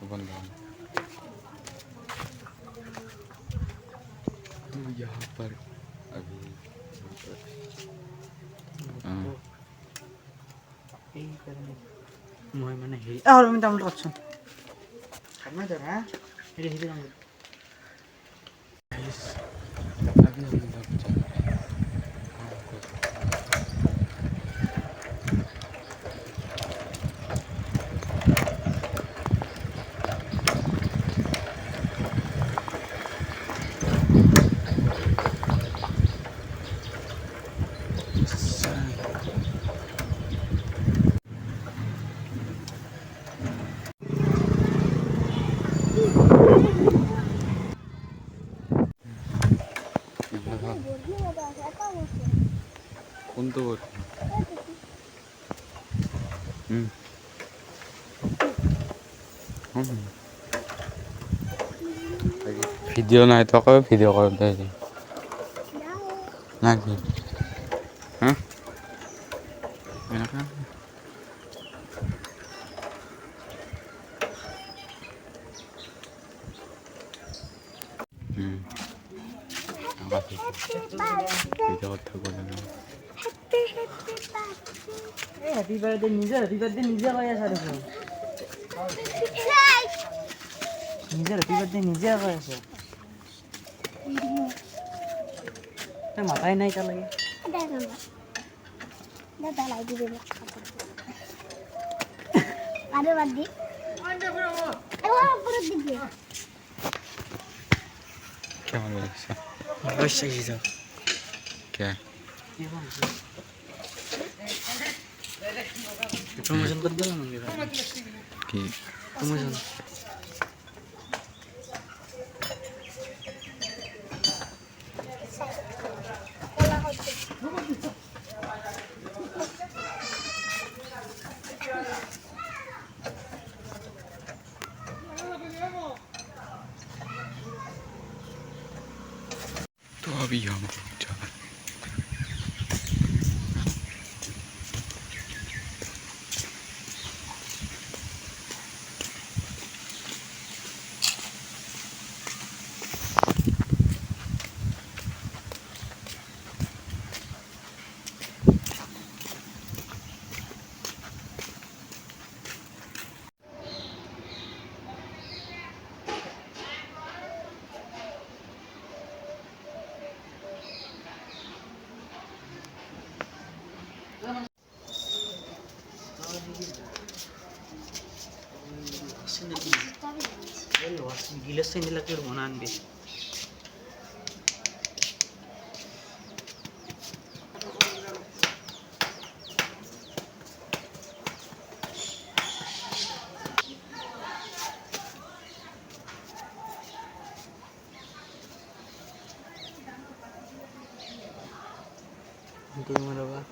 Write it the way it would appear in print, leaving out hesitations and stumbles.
बंद हो। तो यहाँ पर अभी মই মানে হেৰি আৰু আমি ডাউনলোড কৰচোন খানা দে হা হেৰি হেৰি ডাউনলোড अभी हम लोग जा रहे हैं हाँ, कुछ কোনটো ভিডিঅ' নাই তো কয় ভিডিঅ' কৰোঁতে না কি হা এনেকা ভিডিঅ' থাকব লাগে হেপী বাৰ্থডে নিজে কৈ আছে দেখোন নিজে হেপী বাৰ্থডে নিজে কৈ আছে তই মাতাই নাই এতিয়ালৈকে আরে বাদ দি কেমন লাগছে অবশ্যই কিছু কে প্রমোশন করে দিলাম মন্দির কি প্রমোশন तो अभी हम लोग जा रहे हैं गिलास से नीला कर बना आनबे कोई मरवा